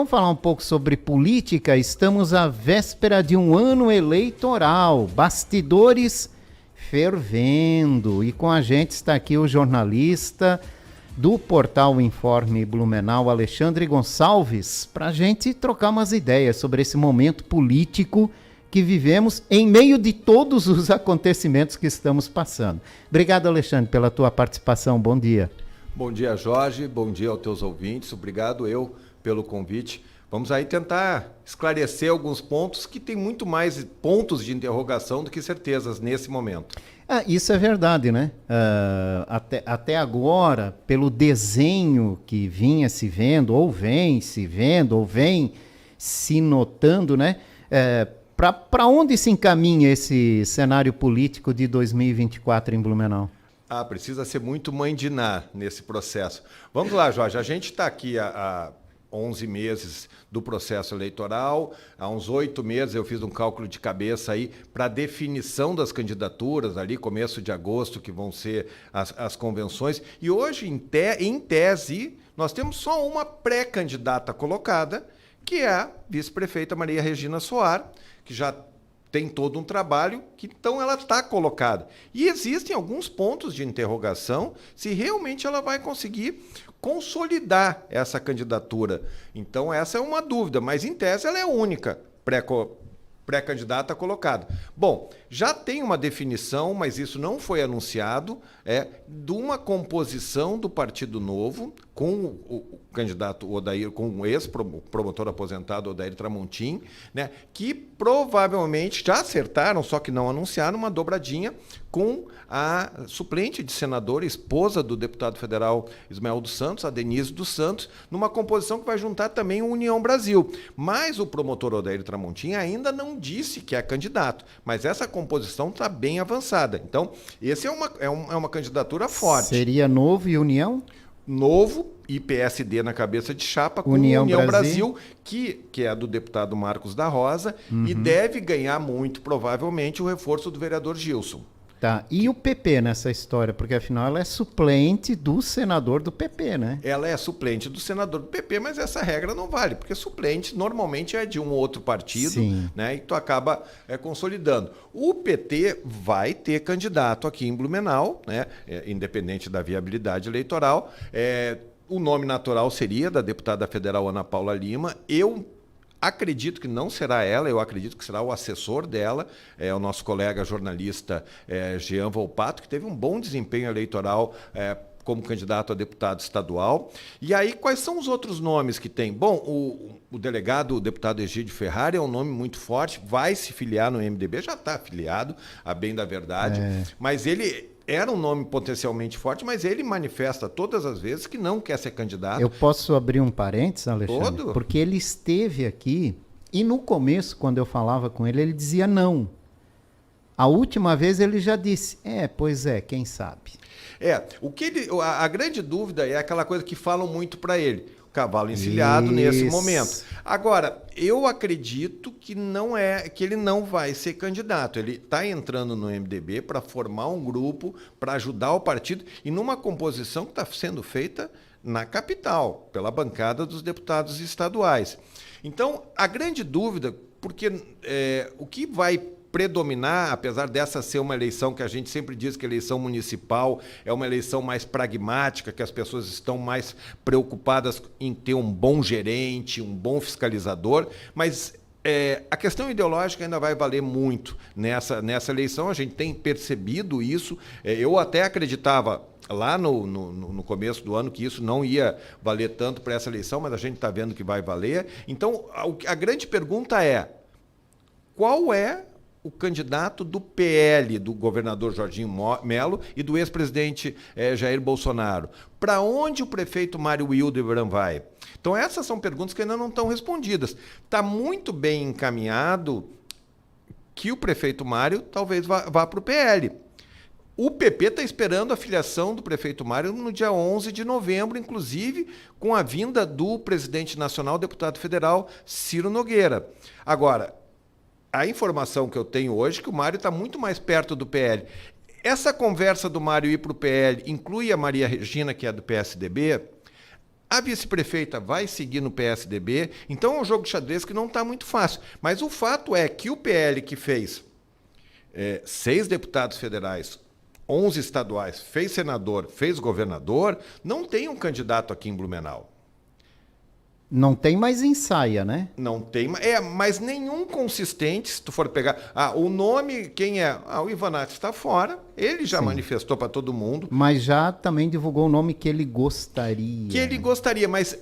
vamos falar um pouco sobre política. Estamos à véspera de um ano eleitoral, bastidores fervendo. E com a gente está aqui o jornalista do portal Informe Blumenau, Alexandre Gonçalves, para a gente trocar umas ideias sobre esse momento político que vivemos em meio de todos os acontecimentos que estamos passando. Obrigado, Alexandre, pela tua participação. Bom dia. Bom dia, Jorge. Bom dia aos teus ouvintes. Obrigado pelo convite. Vamos aí tentar esclarecer alguns pontos que tem muito mais pontos de interrogação do que certezas nesse momento. Isso é verdade, né? Até agora, pelo desenho que vinha se vendo, ou vem se vendo, ou vem se notando, né? Para onde se encaminha esse cenário político de 2024 em Blumenau? Precisa ser muito mãe de Ná nesse processo. Vamos lá, Jorge. A gente está aqui há 11 meses do processo eleitoral. Há uns 8 meses eu fiz um cálculo de cabeça aí para definição das candidaturas, ali começo de agosto, que vão ser as convenções. E hoje, em tese, nós temos só uma pré-candidata colocada, que é a vice-prefeita Maria Regina Soar, que já tem todo um trabalho, que então ela está colocada. E existem alguns pontos de interrogação se realmente ela vai conseguir consolidar essa candidatura. Então essa é uma dúvida, mas em tese ela é a única pré-candidata colocada. Bom, já tem uma definição, mas isso não foi anunciado, de uma composição do Partido Novo com o candidato Odair, com o ex-promotor aposentado Odair Tramontim, né, que provavelmente já acertaram, só que não anunciaram, uma dobradinha com a suplente de senadora, esposa do deputado federal Ismael dos Santos, a Denise dos Santos, numa composição que vai juntar também o União Brasil. Mas o promotor Odair Tramontim ainda não disse que é candidato, mas essa composição está bem avançada. Então, esse é uma candidatura forte. Seria Novo e União? Novo e PSD na cabeça de chapa com União União Brasil, que é do deputado Marcos da Rosa, e deve ganhar muito, provavelmente, o reforço do vereador Gilson. Tá. E o PP nessa história? Porque, afinal, ela é suplente do senador do PP, né? Ela é suplente do senador do PP, mas essa regra não vale, porque suplente normalmente é de um ou outro partido, né? E tu acaba consolidando. O PT vai ter candidato aqui em Blumenau, né? Independente da viabilidade eleitoral. O nome natural seria da deputada federal Ana Paula Lima. Eu acredito que não será ela, eu acredito que será o assessor dela, o nosso colega jornalista Jean Volpato, que teve um bom desempenho eleitoral como candidato a deputado estadual. E aí, quais são os outros nomes que tem? Bom, o delegado, o deputado Egídio Ferrari, é um nome muito forte, vai se filiar no MDB, já está afiliado, a bem da verdade, mas ele era um nome potencialmente forte, mas ele manifesta todas as vezes que não quer ser candidato. Eu posso abrir um parênteses, Alexandre? Porque ele esteve aqui e no começo, quando eu falava com ele, ele dizia não. A última vez ele já disse, pois é, quem sabe. A grande dúvida é aquela coisa que falam muito para ele. Cavalo encilhado nesse momento. Agora, eu acredito que que ele não vai ser candidato. Ele está entrando no MDB para formar um grupo, para ajudar o partido, e numa composição que está sendo feita na capital, pela bancada dos deputados estaduais. Então, a grande dúvida, porque o que vai predominar, apesar dessa ser uma eleição que a gente sempre diz que a eleição municipal é uma eleição mais pragmática, que as pessoas estão mais preocupadas em ter um bom gerente, um bom fiscalizador, mas a questão ideológica ainda vai valer muito nessa eleição. A gente tem percebido isso. Eu até acreditava lá no começo do ano que isso não ia valer tanto para essa eleição, mas a gente está vendo que vai valer. Então, a grande pergunta é: qual é o candidato do PL, do governador Jorginho Melo e do ex-presidente Jair Bolsonaro? Para onde o prefeito Mário Hildebrand vai? Então essas são perguntas que ainda não estão respondidas. Está muito bem encaminhado que o prefeito Mário talvez vá para o PL. O PP está esperando a filiação do prefeito Mário no dia 11 de novembro, inclusive com a vinda do presidente nacional, deputado federal Ciro Nogueira. Agora, a informação que eu tenho hoje é que o Mário está muito mais perto do PL. Essa conversa do Mário ir para o PL inclui a Maria Regina, que é do PSDB. A vice-prefeita vai seguir no PSDB, então é um jogo de xadrez que não está muito fácil. Mas o fato é que o PL, que fez 6 deputados federais, 11 estaduais, fez senador, fez governador, não tem um candidato aqui em Blumenau. Não tem mais ensaia, né? Não tem, mas nenhum consistente, se tu for pegar. O nome, quem é? O Ivanati está fora, ele já manifestou para todo mundo. Mas já também divulgou o nome que ele gostaria. Que ele gostaria, mas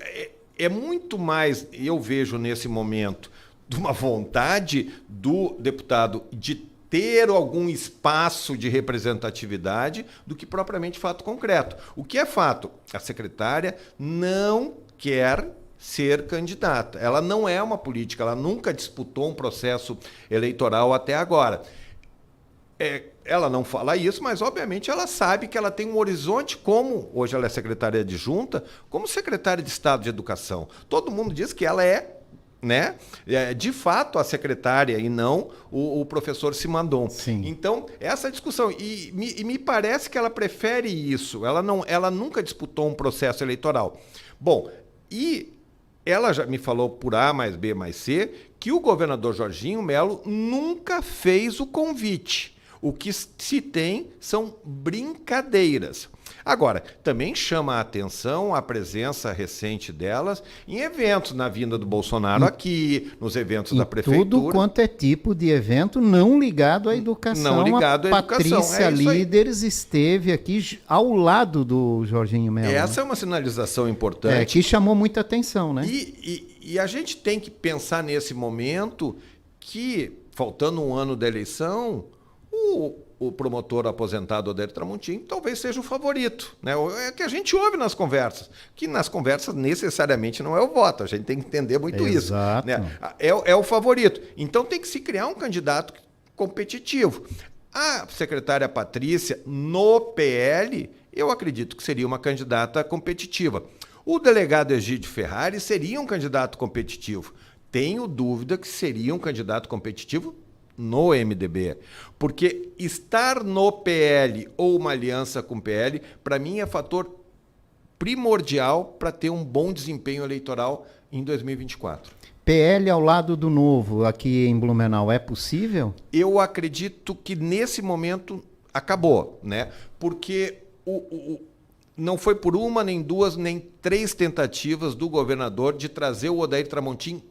é muito mais, eu vejo nesse momento, de uma vontade do deputado de ter algum espaço de representatividade do que propriamente fato concreto. O que é fato? A secretária não quer ser candidata. Ela não é uma política, ela nunca disputou um processo eleitoral até agora. Ela não fala isso, mas obviamente ela sabe que ela tem um horizonte como, hoje ela é secretária adjunta, como secretária de Estado de Educação. Todo mundo diz que ela é, né, de fato a secretária e não o professor Simandon. Sim. Então, essa discussão, e me parece que ela prefere isso, ela nunca disputou um processo eleitoral. Bom, e ela já me falou por A mais B mais C que o governador Jorginho Melo nunca fez o convite. O que se tem são brincadeiras. Agora, também chama a atenção a presença recente delas em eventos, na vinda do Bolsonaro aqui, nos eventos da prefeitura. Tudo quanto é tipo de evento não ligado à educação. Não ligado à educação. Patrícia Líderes esteve aqui ao lado do Jorginho Melo. Essa é uma sinalização importante. Que chamou muita atenção, né? E a gente tem que pensar nesse momento que, faltando um ano da eleição, o promotor aposentado Odair Tramontim talvez seja o favorito, né? É que a gente ouve nas conversas, que nas conversas necessariamente não é o voto, a gente tem que entender muito isso. Né? É o favorito. Então tem que se criar um candidato competitivo. A secretária Patrícia, no PL, eu acredito que seria uma candidata competitiva. O delegado Egídio Ferrari seria um candidato competitivo. Tenho dúvida que seria um candidato competitivo no MDB, porque estar no PL ou uma aliança com o PL, para mim é fator primordial para ter um bom desempenho eleitoral em 2024. PL ao lado do Novo aqui em Blumenau, é possível? Eu acredito que nesse momento acabou, né? Porque não foi por uma, nem duas, nem 3 tentativas do governador de trazer o Odair Tramontim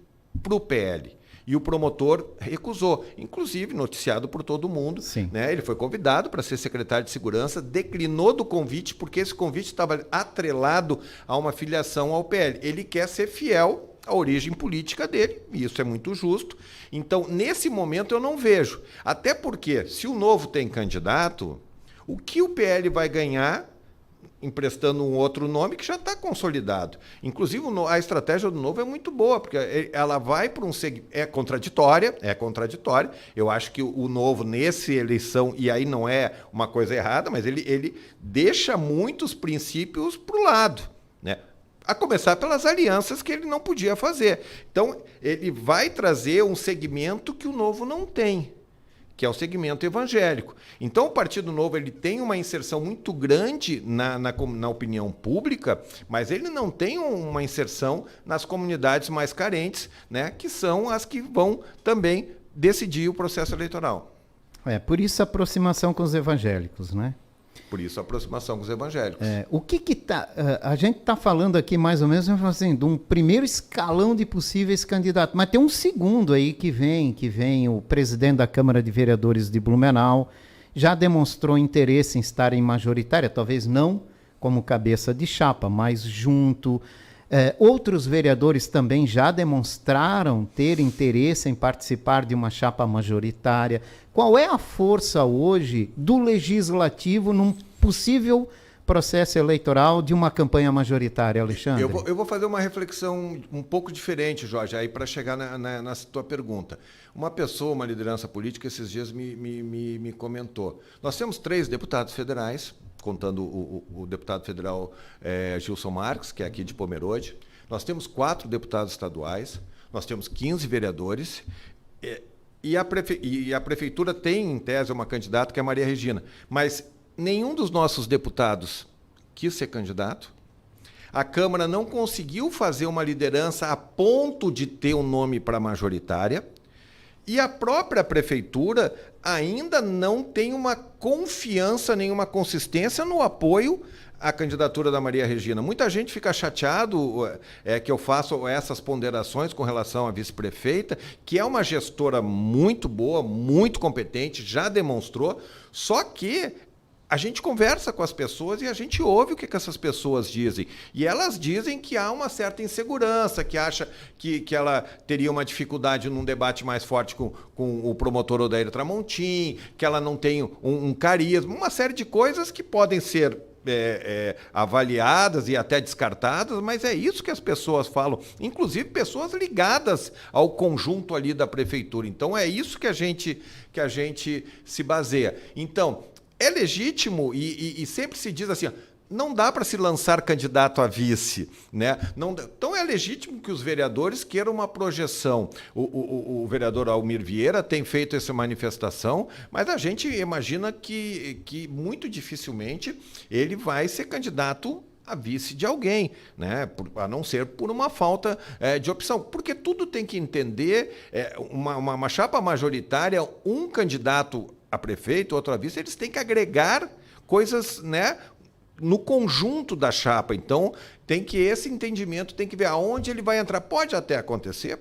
para o PL. E o promotor recusou, inclusive noticiado por todo mundo. Né? Ele foi convidado para ser secretário de Segurança, declinou do convite, porque esse convite estava atrelado a uma filiação ao PL. Ele quer ser fiel à origem política dele, e isso é muito justo. Então, nesse momento, eu não vejo. Até porque, se o Novo tem candidato, o que o PL vai ganhar emprestando um outro nome que já está consolidado. Inclusive, a estratégia do Novo é muito boa, porque ela vai para um segmento... É contraditória. Eu acho que o Novo, nessa eleição, e aí não é uma coisa errada, mas ele deixa muitos princípios para o lado, né? A começar pelas alianças que ele não podia fazer. Então, ele vai trazer um segmento que o Novo não tem, que é o segmento evangélico. Então, o Partido Novo ele tem uma inserção muito grande na opinião pública, mas ele não tem uma inserção nas comunidades mais carentes, né, que são as que vão também decidir o processo eleitoral. Por isso a aproximação com os evangélicos, né? Por isso a aproximação com os evangélicos. O que tá... A gente está falando aqui mais ou menos assim, de um primeiro escalão de possíveis candidatos, mas tem um segundo aí que vem o presidente da Câmara de Vereadores de Blumenau, já demonstrou interesse em estar em majoritária, talvez não como cabeça de chapa, mas junto. Outros vereadores também já demonstraram ter interesse em participar de uma chapa majoritária. Qual é a força hoje do Legislativo num possível processo eleitoral de uma campanha majoritária, Alexandre? Eu vou fazer uma reflexão um pouco diferente, Jorge, aí para chegar na tua pergunta. Uma pessoa, uma liderança política, esses dias me comentou. Nós temos 3 deputados federais, contando o deputado federal Gilson Marques, que é aqui de Pomerode. Nós temos 4 deputados estaduais, nós temos 15 vereadores, e a prefeitura tem, em tese, uma candidata, que é a Maria Regina. Mas nenhum dos nossos deputados quis ser candidato. A Câmara não conseguiu fazer uma liderança a ponto de ter um nome para a majoritária. E a própria Prefeitura ainda não tem uma confiança, nenhuma consistência no apoio à candidatura da Maria Regina. Muita gente fica chateado que eu faço essas ponderações com relação à vice-prefeita, que é uma gestora muito boa, muito competente, já demonstrou, só que a gente conversa com as pessoas e a gente ouve o que essas pessoas dizem. E elas dizem que há uma certa insegurança, que acha que ela teria uma dificuldade num debate mais forte com o promotor Odair Tramontim, que ela não tem um carisma, uma série de coisas que podem ser avaliadas e até descartadas, mas é isso que as pessoas falam, inclusive pessoas ligadas ao conjunto ali da prefeitura. Então é isso que a gente se baseia. Então, é legítimo e sempre se diz assim, ó, não dá para se lançar candidato a vice, né? Então é legítimo que os vereadores queiram uma projeção. O vereador Almir Vieira tem feito essa manifestação, mas a gente imagina que muito dificilmente ele vai ser candidato a vice de alguém, né? A não ser por uma falta de opção. Porque tudo tem que entender, uma chapa majoritária, um candidato a prefeito, outro a vice, eles têm que agregar coisas, né, no conjunto da chapa. Então, esse entendimento tem que ver aonde ele vai entrar. Pode até acontecer.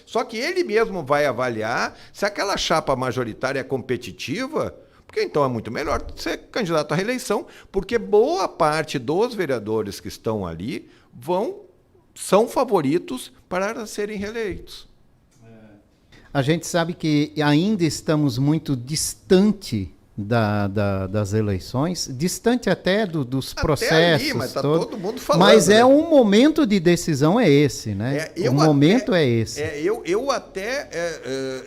Só que ele mesmo vai avaliar se aquela chapa majoritária é competitiva, porque então é muito melhor ser candidato à reeleição, porque boa parte dos vereadores que estão ali são favoritos para serem reeleitos. A gente sabe que ainda estamos muito distante das eleições, distante até dos processos. Ali, mas tá todo mundo falando. Mas um momento de decisão é esse, né? Momento é esse.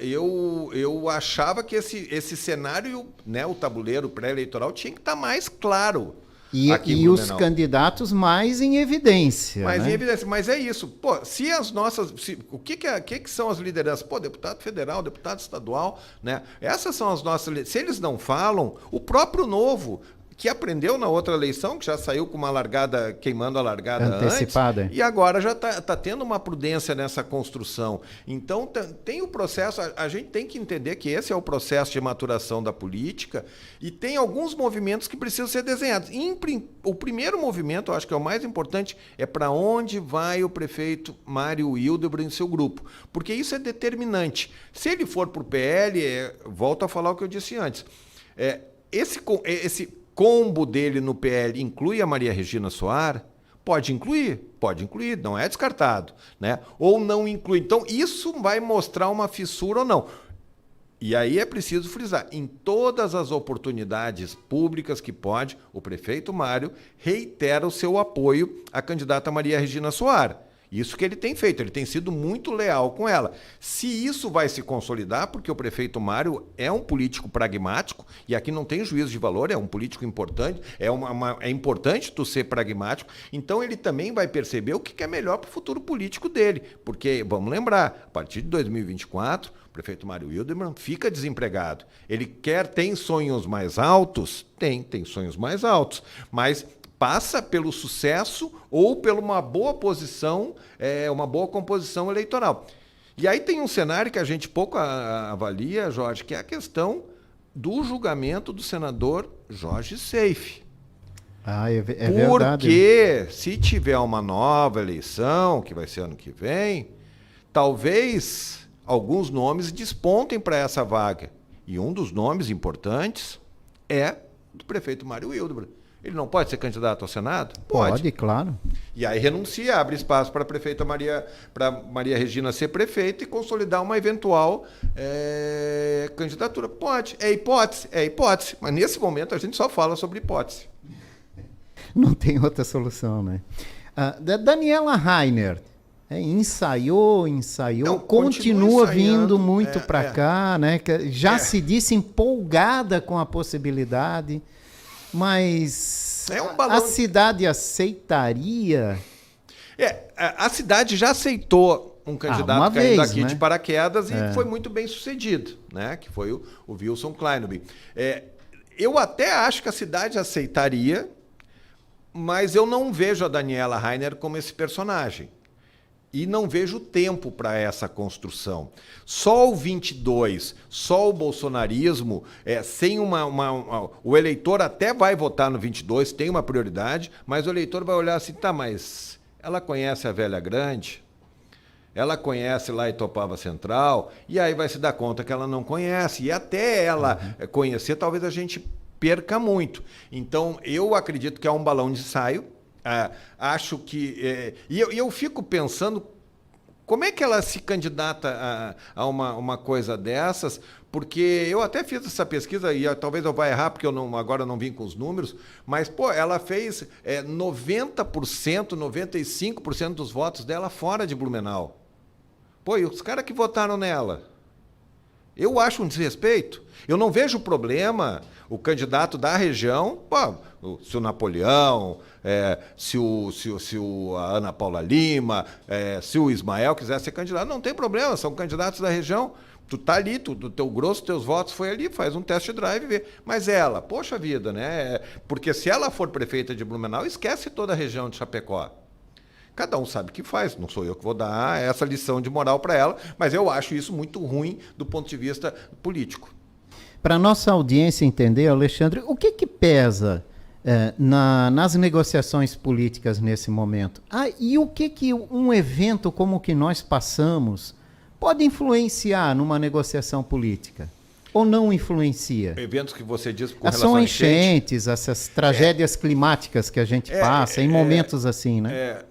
Eu achava que esse cenário, né, o tabuleiro pré-eleitoral tinha que estar mais claro. E os candidatos mais em evidência. Mais né? em evidência, mas é isso. Pô, se as nossas. O que são as lideranças? Pô, deputado federal, deputado estadual, né? Essas são as nossas. Se eles não falam, o próprio Novo, que aprendeu na outra eleição, que já saiu com uma largada, queimando a largada antecipada. Antes, e agora já está tendo uma prudência nessa construção. Então, tem o processo, a gente tem que entender que esse é o processo de maturação da política e tem alguns movimentos que precisam ser desenhados. O primeiro movimento, eu acho que é o mais importante, é para onde vai o prefeito Mário Hildebrand e seu grupo, porque isso é determinante. Se ele for para o PL, volto a falar o que eu disse antes, esse combo dele no PL inclui a Maria Regina Soar? Pode incluir, não é descartado, né? Ou não inclui. Então, isso vai mostrar uma fissura ou não. E aí é preciso frisar, em todas as oportunidades públicas que pode, o prefeito Mário reitera o seu apoio à candidata Maria Regina Soar. Isso que ele tem feito, ele tem sido muito leal com ela. Se isso vai se consolidar, porque o prefeito Mário é um político pragmático, e aqui não tem juízo de valor, é um político importante, é importante tu ser pragmático, então ele também vai perceber o que é melhor para o futuro político dele. Porque, vamos lembrar, a partir de 2024, o prefeito Mário Hildebrand fica desempregado. Ele tem sonhos mais altos? Tem sonhos mais altos, mas passa pelo sucesso ou por uma boa posição, uma boa composição eleitoral. E aí tem um cenário que a gente pouco avalia, Jorge, que é a questão do julgamento do senador Jorge Seife. É verdade. Porque se tiver uma nova eleição, que vai ser ano que vem, talvez alguns nomes despontem para essa vaga. E um dos nomes importantes é do prefeito Mário Hildebrand. Ele não pode ser candidato ao Senado? Pode, claro. E aí renuncia, abre espaço para a prefeita Maria Regina ser prefeita e consolidar uma eventual candidatura. Pode. É hipótese. Mas nesse momento a gente só fala sobre hipótese. Não tem outra solução, né? Daniela Rainer ensaiou, Não, continua vindo ensaiando, muito para cá, né? Já se disse empolgada com a possibilidade. Mas a cidade aceitaria? A cidade já aceitou um candidato caindo aqui, né, de paraquedas e foi muito bem sucedido, né? Que foi o Wilson Kleinby. Eu até acho que a cidade aceitaria, Mas eu não vejo a Daniela Rainer como esse personagem. E não vejo tempo para essa construção. Só o 22, só o bolsonarismo, sem o eleitor até vai votar no 22, tem uma prioridade, mas o eleitor vai olhar assim, tá, mas ela conhece a Velha Grande, ela conhece lá Itopava Central, e aí vai se dar conta que ela não conhece. E até ela conhecer, talvez a gente perca muito. Então, eu acredito que é um balão de ensaio. Acho que... E eu fico pensando como é que ela se candidata a uma coisa dessas, porque eu até fiz essa pesquisa, e talvez eu vá errar, porque agora eu não vim com os números, mas pô, ela fez 90%, 95% dos votos dela fora de Blumenau. Pô, e os caras que votaram nela? Eu acho um desrespeito. Eu não vejo problema o candidato da região, pô, se o Napoleão, se a Ana Paula Lima, se o Ismael quiser ser candidato, não tem problema, são candidatos da região. Tu tá ali, teu grosso, teus votos foi ali, faz um test drive e vê. Mas ela, poxa vida, né? Porque se ela for prefeita de Blumenau, esquece toda a região de Chapecó. Cada um sabe o que faz, não sou eu que vou dar essa lição de moral para ela, mas eu acho isso muito ruim do ponto de vista político. Para nossa audiência entender, Alexandre, o que pesa nas negociações políticas nesse momento? E o que um evento como o que nós passamos pode influenciar numa negociação política? Ou não influencia? Eventos que você diz com relação São a enchente, essas tragédias climáticas que a gente passa em momentos assim, né?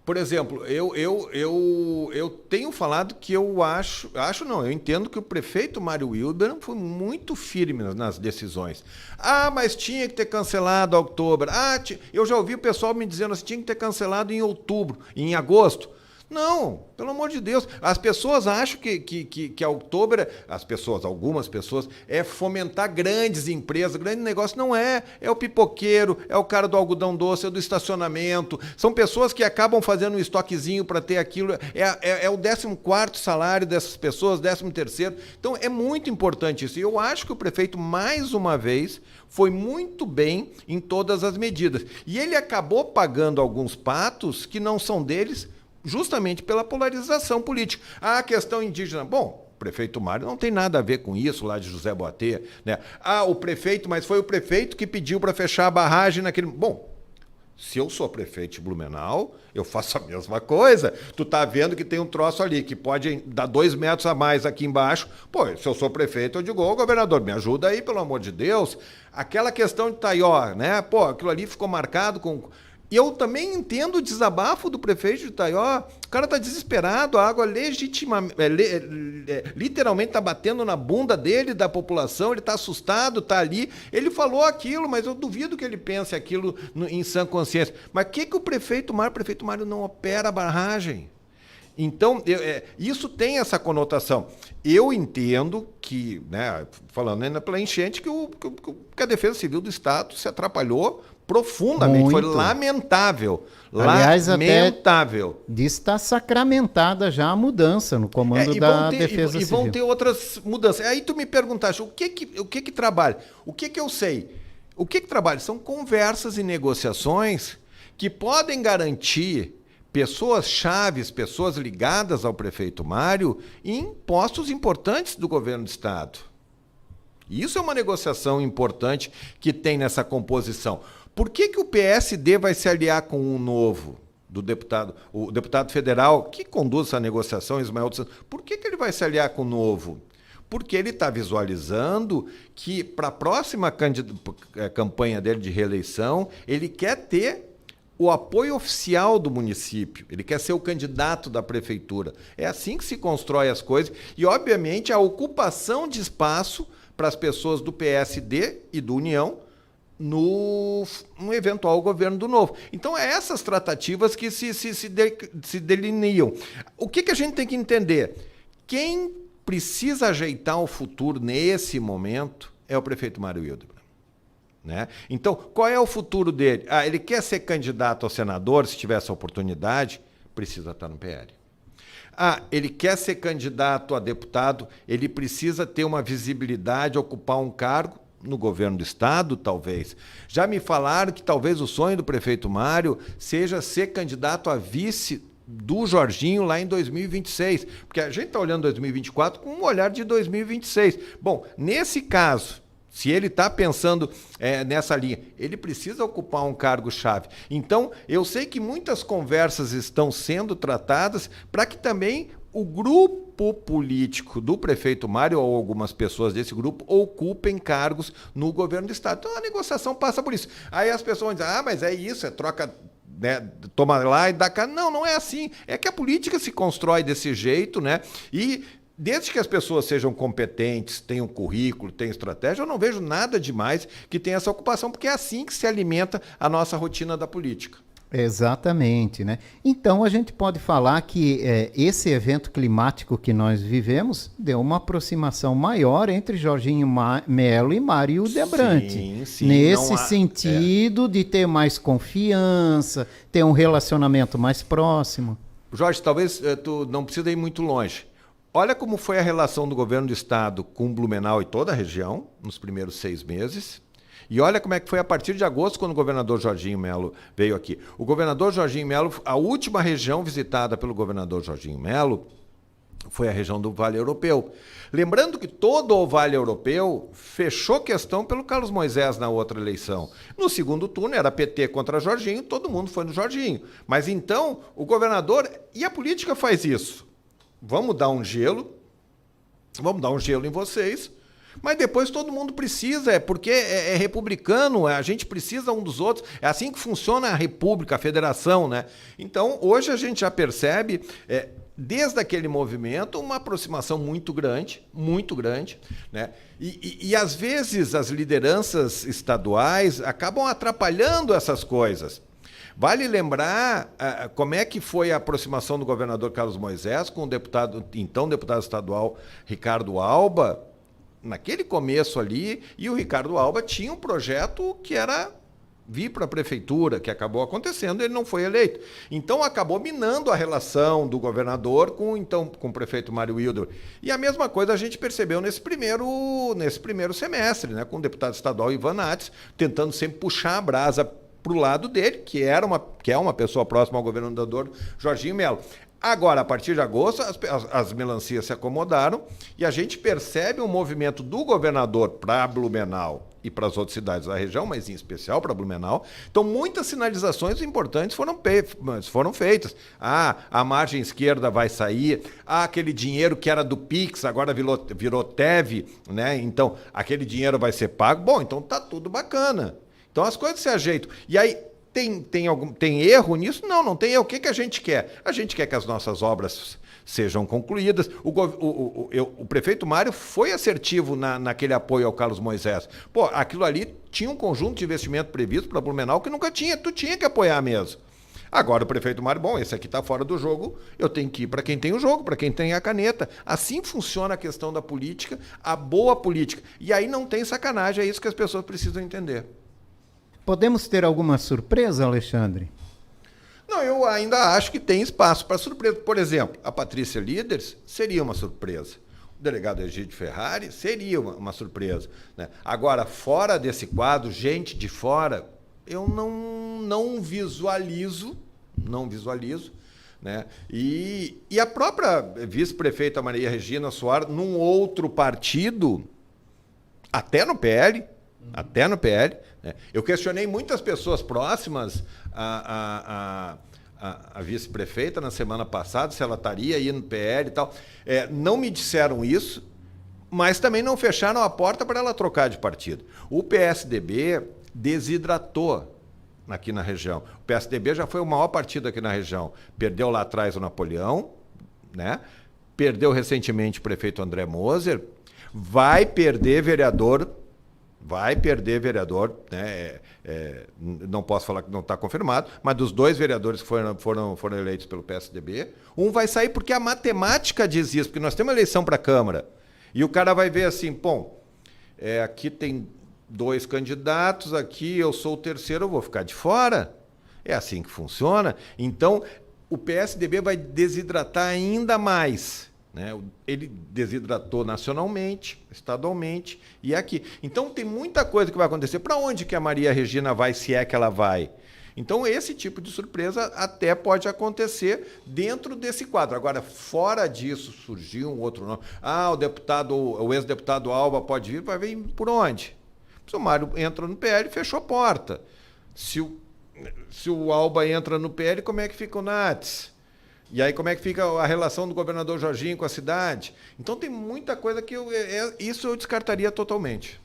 Por exemplo, eu tenho falado que eu eu entendo que o prefeito Mário Wilber foi muito firme nas decisões. Mas tinha que ter cancelado em outubro. Eu já ouvi o pessoal me dizendo assim, tinha que ter cancelado em outubro, em agosto. Não, pelo amor de Deus. As pessoas acham que outubro, algumas pessoas, é fomentar grandes empresas, grande negócio. Não é. É o pipoqueiro, é o cara do algodão doce, é do estacionamento. São pessoas que acabam fazendo um estoquezinho para ter aquilo. É o 14º salário dessas pessoas, 13º. Então, é muito importante isso. E eu acho que o prefeito, mais uma vez, foi muito bem em todas as medidas. E ele acabou pagando alguns patos que não são deles, justamente pela polarização política. A questão indígena, bom, o prefeito Mário não tem nada a ver com isso, lá de José Boatê, né? Mas foi o prefeito que pediu para fechar a barragem naquele... Bom, se eu sou prefeito de Blumenau, eu faço a mesma coisa. Tu tá vendo que tem um troço ali que pode dar 2 metros a mais aqui embaixo. Pô, se eu sou prefeito, eu digo, governador, me ajuda aí, pelo amor de Deus. Aquela questão de Itaió, né? Pô, aquilo ali ficou marcado com... E eu também entendo o desabafo do prefeito de Itaió. O cara está desesperado, a água literalmente está batendo na bunda dele, da população, ele está assustado, está ali. Ele falou aquilo, mas eu duvido que ele pense aquilo em sã consciência. Mas o que o prefeito Mário não opera a barragem? Então, isso tem essa conotação. Eu entendo que, né, falando ainda pela enchente, que a Defesa Civil do Estado se atrapalhou profundamente. Muito. Foi lamentável. Aliás, lamentável. Até diz que está sacramentada já a mudança no comando da Defesa Civil. E vão ter outras mudanças. Aí tu me perguntaste, o que trabalha? O que eu sei? O que trabalha? São conversas e negociações que podem garantir pessoas chaves, pessoas ligadas ao prefeito Mário em postos importantes do governo do Estado. Isso é uma negociação importante que tem nessa composição. Por que o PSD vai se aliar com o Novo, o deputado federal que conduz essa negociação, Ismael dos Santos? Por que ele vai se aliar com o Novo? Porque ele está visualizando que, para a próxima campanha dele de reeleição, ele quer ter o apoio oficial do município, ele quer ser o candidato da prefeitura. É assim que se constrói as coisas e, obviamente, a ocupação de espaço para as pessoas do PSD e do União no eventual governo do Novo. Então, é essas tratativas que se delineam. O que a gente tem que entender? Quem precisa ajeitar o futuro nesse momento é o prefeito Mário Hildebrand. Né? Então, qual é o futuro dele? Ele quer ser candidato ao senador, se tiver essa oportunidade, precisa estar no PL. Ele quer ser candidato a deputado, ele precisa ter uma visibilidade, ocupar um cargo no governo do estado, talvez. Já me falaram que talvez o sonho do prefeito Mário seja ser candidato a vice do Jorginho lá em 2026, porque a gente está olhando 2024 com um olhar de 2026. Bom, nesse caso, se ele está pensando nessa linha, ele precisa ocupar um cargo-chave. Então, eu sei que muitas conversas estão sendo tratadas para que também o grupo político do prefeito Mário ou algumas pessoas desse grupo ocupem cargos no governo do estado. Então, a negociação passa por isso. Aí as pessoas vão dizer, mas é isso, é troca, né, toma lá e dá cá. Não, não é assim. É que a política se constrói desse jeito, né? E desde que as pessoas sejam competentes, tenham currículo, tenham estratégia, eu não vejo nada demais que tenha essa ocupação, porque é assim que se alimenta a nossa rotina da política. Exatamente, né? Então a gente pode falar que esse evento climático que nós vivemos deu uma aproximação maior entre Jorginho Melo e Mário Debrandt. Sim, nesse sentido de ter mais confiança, ter um relacionamento mais próximo. Jorge, talvez tu não precisa ir muito longe. Olha como foi a relação do governo do estado com Blumenau e toda a região nos primeiros 6 meses. E olha como é que foi a partir de agosto, quando o governador Jorginho Melo veio aqui. O governador Jorginho Melo, a última região visitada pelo governador Jorginho Melo foi a região do Vale Europeu. Lembrando que todo o Vale Europeu fechou questão pelo Carlos Moisés na outra eleição. No segundo turno era PT contra Jorginho, todo mundo foi no Jorginho. Mas então, o governador, e a política faz isso. Vamos dar um gelo em vocês, mas depois todo mundo precisa, porque é republicano, a gente precisa um dos outros, é assim que funciona a república, a federação, né? Então, hoje a gente já percebe, desde aquele movimento, uma aproximação muito grande, né? E às vezes as lideranças estaduais acabam atrapalhando essas coisas. Vale lembrar como é que foi a aproximação do governador Carlos Moisés com o então deputado estadual Ricardo Alba, naquele começo ali, e o Ricardo Alba tinha um projeto que era vir para a prefeitura, que acabou acontecendo, ele não foi eleito. Então acabou minando a relação do governador com o prefeito Mário Wildor. E a mesma coisa a gente percebeu nesse primeiro semestre, né, com o deputado estadual Ivan Nates, tentando sempre puxar a brasa para o lado dele, que é uma pessoa próxima ao governador Jorginho Melo. Agora, a partir de agosto, as melancias se acomodaram e a gente percebe um movimento do governador para Blumenau e para as outras cidades da região, mas em especial para Blumenau. Então, muitas sinalizações importantes foram feitas. A margem esquerda vai sair, aquele dinheiro que era do Pix, agora virou TEV, né? Então, aquele dinheiro vai ser pago. Bom, então tá tudo bacana. Então, as coisas se ajeitam. E aí, tem erro nisso? Não tem erro. O que a gente quer? A gente quer que as nossas obras sejam concluídas. O prefeito Mário foi assertivo naquele apoio ao Carlos Moisés. Pô, aquilo ali tinha um conjunto de investimento previsto para Blumenau que nunca tinha. Tu tinha que apoiar mesmo. Agora o prefeito Mário, esse aqui está fora do jogo, eu tenho que ir para quem tem o jogo, para quem tem a caneta. Assim funciona a questão da política, a boa política. E aí não tem sacanagem, é isso que as pessoas precisam entender. Podemos ter alguma surpresa, Alexandre? Não, eu ainda acho que tem espaço para surpresa. Por exemplo, a Patrícia Líderes seria uma surpresa. O delegado Egídio Ferrari seria uma surpresa, né? Agora, fora desse quadro, gente de fora, eu não visualizo, né? E a própria vice-prefeita Maria Regina Soares, num outro partido, até no PL, né? Eu questionei muitas pessoas próximas à vice-prefeita na semana passada, se ela estaria aí no PL e tal. Não me disseram isso, mas também não fecharam a porta para ela trocar de partido. O PSDB desidratou aqui na região. O PSDB já foi o maior partido aqui na região. Perdeu lá atrás o Napoleão, né? Perdeu recentemente o prefeito André Moser, vai perder vereador, né? Não posso falar que não está confirmado, mas dos 2 vereadores que foram eleitos pelo PSDB, um vai sair porque a matemática diz isso, porque nós temos eleição para a Câmara, e o cara vai ver assim, aqui tem 2 candidatos, aqui eu sou o terceiro, eu vou ficar de fora. É assim que funciona. Então, o PSDB vai desidratar ainda mais. né? Ele desidratou nacionalmente, estadualmente e aqui. Então tem muita coisa que vai acontecer. Para onde que a Maria Regina vai, se é que ela vai? Então esse tipo de surpresa até pode acontecer dentro desse quadro. Agora, fora disso, surgiu um outro nome. O ex-deputado Alba pode vir, vai vir por onde? Se o Mário entra no PL, fechou a porta. Se o Alba entra no PL, como é que fica o Nats? E aí como é que fica a relação do governador Jorginho com a cidade? Então tem muita coisa que isso eu descartaria totalmente.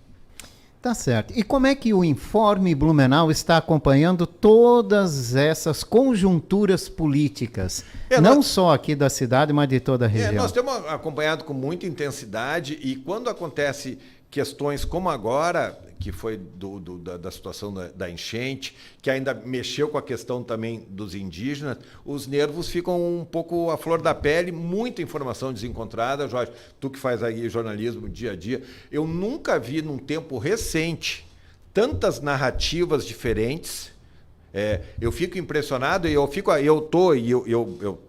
Tá certo. E como é que o Informe Blumenau está acompanhando todas essas conjunturas políticas? Não só aqui da cidade, mas de toda a região. Nós temos acompanhado com muita intensidade e quando acontece questões como agora, que foi da situação da enchente, que ainda mexeu com a questão também dos indígenas, os nervos ficam um pouco à flor da pele, muita informação desencontrada. Jorge, tu que faz aí jornalismo dia a dia, eu nunca vi num tempo recente tantas narrativas diferentes. Eu fico impressionado e eu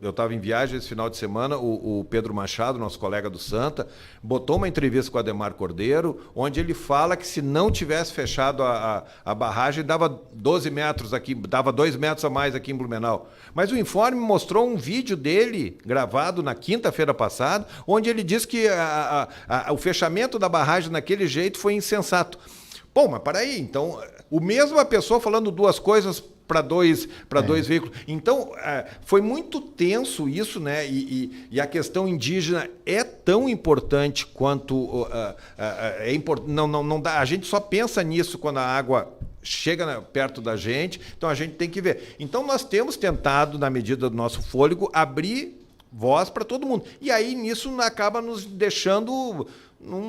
estava em viagem esse final de semana. O Pedro Machado, nosso colega do Santa, botou uma entrevista com o Ademar Cordeiro, onde ele fala que se não tivesse fechado a barragem, dava 12 metros aqui, dava 2 metros a mais aqui em Blumenau. Mas o Informe mostrou um vídeo dele, gravado na quinta-feira passada, onde ele diz que o fechamento da barragem naquele jeito foi insensato. Bom, mas para aí, então, o mesmo a pessoa falando duas coisas para dois veículos. Então, foi muito tenso isso, né? E a questão indígena é tão importante quanto... não dá, a gente só pensa nisso quando a água chega perto da gente, então a gente tem que ver. Então, nós temos tentado, na medida do nosso fôlego, abrir voz para todo mundo. E aí, nisso, acaba nos deixando...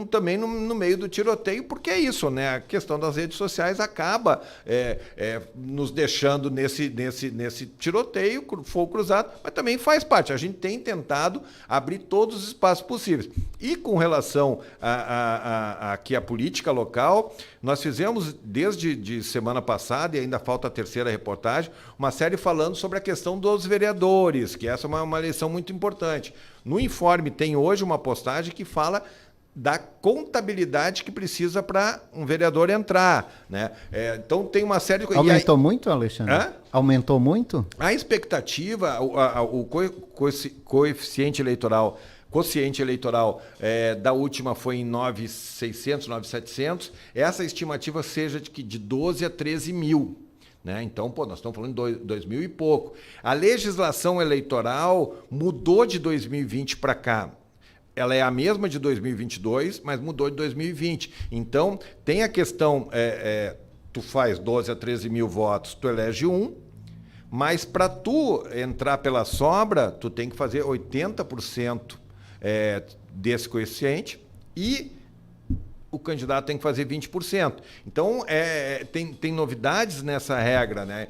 também no meio do tiroteio, porque é isso, né? A questão das redes sociais acaba nos deixando nesse tiroteio, fogo cruzado, mas também faz parte. A gente tem tentado abrir todos os espaços possíveis. E com relação aqui à política local, nós fizemos, desde semana passada, e ainda falta a terceira reportagem, uma série falando sobre a questão dos vereadores, que essa é uma eleição muito importante. No Informe tem hoje uma postagem que fala da contabilidade que precisa para um vereador entrar, né? Então tem uma série de coisas. Aumentou muito, Alexandre? Aumentou muito? A expectativa, o quociente eleitoral da última foi em 9.600, 9.700. Essa estimativa seja de 12 a 13 mil. Né? Então, nós estamos falando de 2.000 e pouco. A legislação eleitoral mudou de 2020 para cá. Ela é a mesma de 2022, mas mudou de 2020. Então, tem a questão, tu faz 12 a 13 mil votos, tu elege um, mas para tu entrar pela sobra, tu tem que fazer 80% desse coeficiente e o candidato tem que fazer 20%. Então, tem novidades nessa regra, né?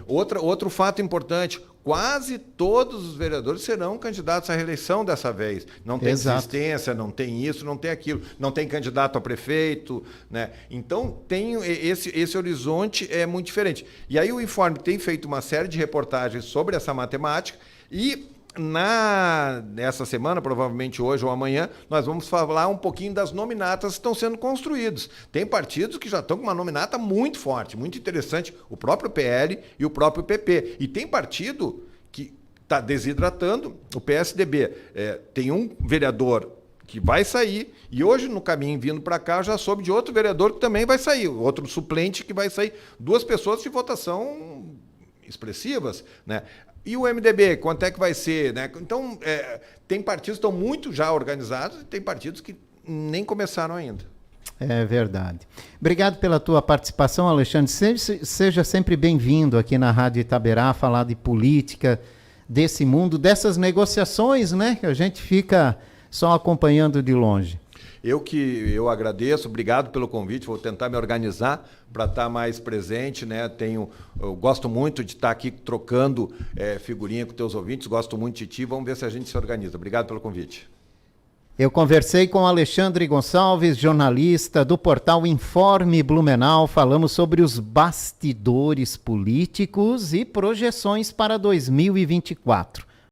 Outro fato importante, quase todos os vereadores serão candidatos à reeleição dessa vez. Não tem desistência, não tem isso, não tem aquilo, não tem candidato a prefeito, né? Então, tem esse horizonte é muito diferente. E aí o Informe tem feito uma série de reportagens sobre essa matemática e nessa semana, provavelmente hoje ou amanhã, nós vamos falar um pouquinho das nominatas que estão sendo construídos. Tem partidos que já estão com uma nominata muito forte, muito interessante, o próprio PL e o próprio PP. E tem partido que está desidratando, o PSDB tem um vereador que vai sair, e hoje no caminho vindo para cá eu já soube de outro vereador que também vai sair, outro suplente que vai sair, 2 pessoas de votação expressivas, né? E o MDB, quanto é que vai ser? Né? Então, tem partidos que estão muito já organizados e tem partidos que nem começaram ainda. É verdade. Obrigado pela tua participação, Alexandre. Seja sempre bem-vindo aqui na Rádio Itaberá, falar de política, desse mundo, dessas negociações, né? Que a gente fica só acompanhando de longe. Eu agradeço, obrigado pelo convite, vou tentar me organizar para estar mais presente, né? Eu gosto muito de estar aqui trocando figurinha com teus ouvintes, gosto muito de ti, vamos ver se a gente se organiza. Obrigado pelo convite. Eu conversei com Alexandre Gonçalves, jornalista do portal Informe Blumenau, falamos sobre os bastidores políticos e projeções para 2024.